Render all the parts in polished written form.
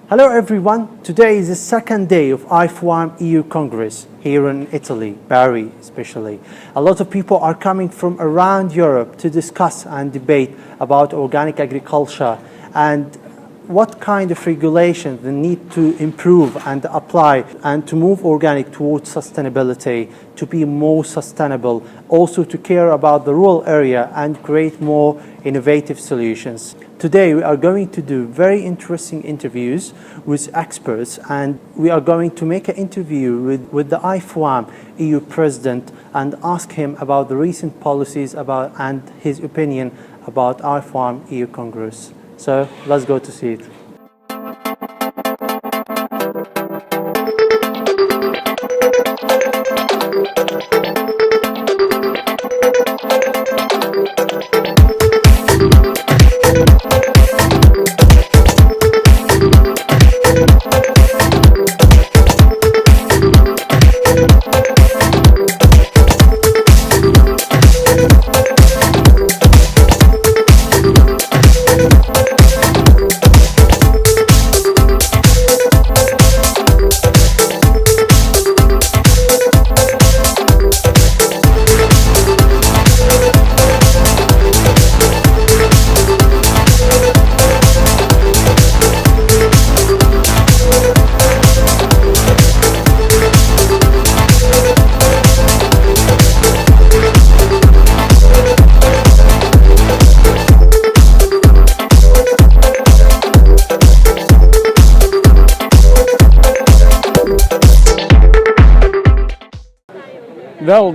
Hello everyone, today is the second day of IFOAM EU Congress here in Italy, Bari especially. A lot of people are coming from around Europe to discuss and debate about organic agriculture and what kind of regulations they need to improve and apply and to move organic towards sustainability, to be more sustainable, also to care about the rural area and create more innovative solutions. Today we are going to do very interesting interviews with experts, and we are going to make an interview with the IFOAM EU President and ask him about the recent policies and his opinion about IFOAM EU Congress. So let's go to see it. Well,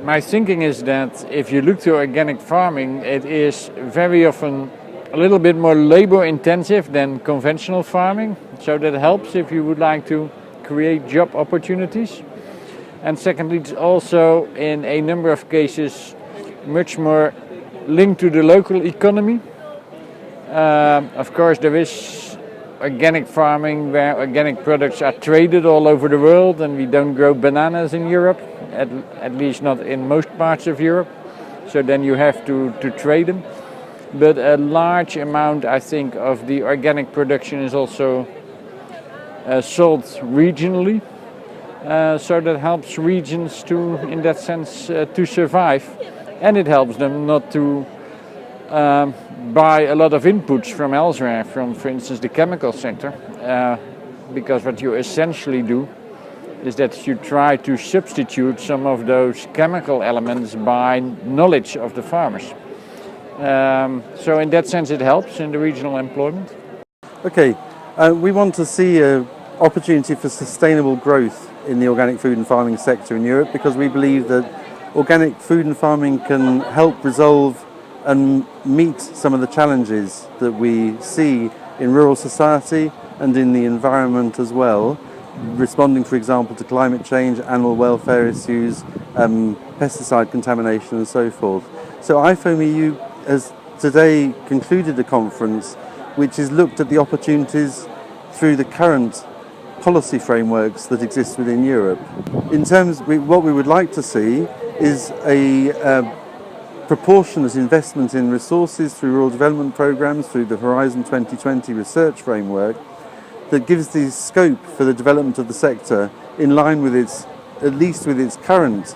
my thinking is that if you look to organic farming, it is very often a little bit more labor intensive than conventional farming. So that helps if you would like to create job opportunities. And secondly, it's also in a number of cases much more linked to the local economy. Of course, there is organic farming where organic products are traded all over the world, and we don't grow bananas in Europe, at least not in most parts of Europe. So then you have to trade them. But a large amount, I think, of the organic production is also sold regionally. So that helps regions to, in that sense, to survive. And it helps them not to buy a lot of inputs from elsewhere, from, for instance, the chemical sector, because what you essentially do is that you try to substitute some of those chemical elements by knowledge of the farmers. So in that sense it helps in the regional employment. Okay, we want to see an opportunity for sustainable growth in the organic food and farming sector in Europe, because we believe that organic food and farming can help resolve and meet some of the challenges that we see in rural society and in the environment as well, responding, for example, to climate change, animal welfare issues, pesticide contamination and so forth. So IFOAM EU has today concluded a conference which has looked at the opportunities through the current policy frameworks that exist within Europe. In terms, what we would like to see is a proportionate investment in resources through rural development programs, through the Horizon 2020 research framework, that gives the scope for the development of the sector in line with at least with its current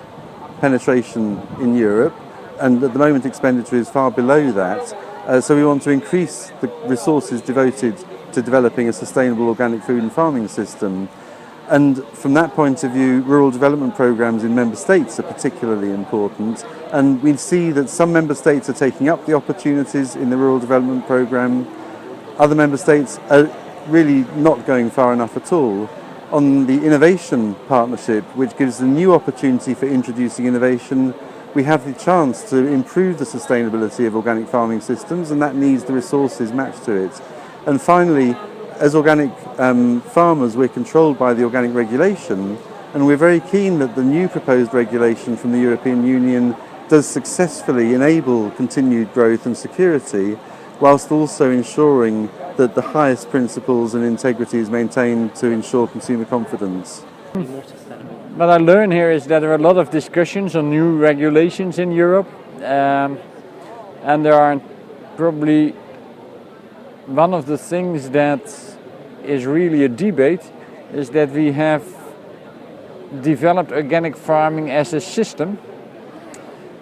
penetration in Europe, and at the moment expenditure is far below that. So we want to increase the resources devoted to developing a sustainable organic food and farming system. And from that point of view, rural development programs in member states are particularly important. And we see that some member states are taking up the opportunities in the rural development program. Other member states are really not going far enough at all. On the innovation partnership, which gives a new opportunity for introducing innovation, we have the chance to improve the sustainability of organic farming systems, and that needs the resources matched to it. And finally, as organic farmers, we're controlled by the organic regulation, and we're very keen that the new proposed regulation from the European Union does successfully enable continued growth and security, whilst also ensuring that the highest principles and integrity is maintained to ensure consumer confidence. What I learn here is that there are a lot of discussions on new regulations in Europe, and there are probably one of the things that is really a debate is that we have developed organic farming as a system,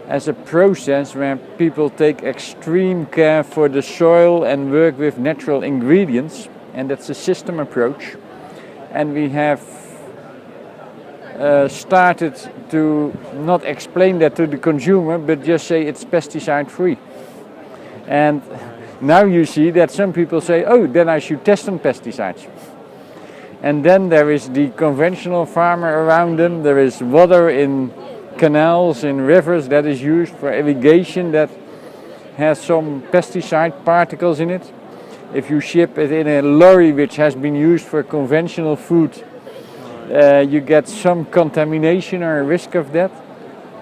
as a process where people take extreme care for the soil and work with natural ingredients, and that's a system approach. And we have started to not explain that to the consumer, but just say it's pesticide free. And now you see that some people say, oh, then I should test on pesticides. And then there is the conventional farmer around them. There is water in canals, in rivers that is used for irrigation that has some pesticide particles in it. If you ship it in a lorry which has been used for conventional food, you get some contamination or a risk of that.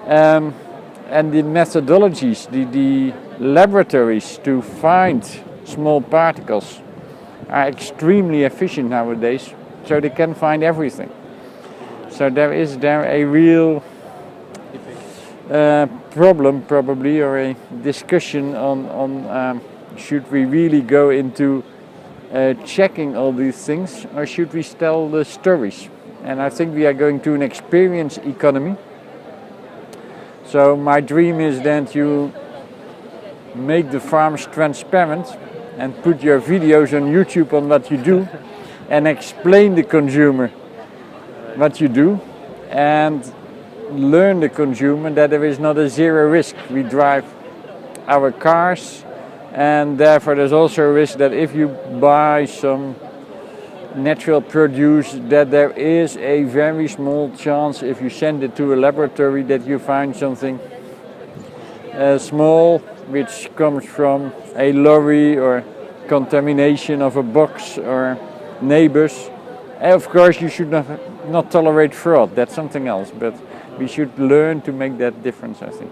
And the methodologies, the laboratories to find small particles are extremely efficient nowadays, so they can find everything. So there is a real problem probably, or a discussion on should we really go into checking all these things, or should we tell the stories? And I think we are going to an experience economy. So my dream is that you make the farms transparent and put your videos on YouTube on what you do and explain the consumer what you do, and learn the consumer that there is not a zero risk. We drive our cars, and therefore there's also a risk that if you buy some natural produce, that there is a very small chance, if you send it to a laboratory, that you find something small which comes from a lorry or contamination of a box or neighbors. And of course you should not tolerate fraud, that's something else, but we should learn to make that difference, I think.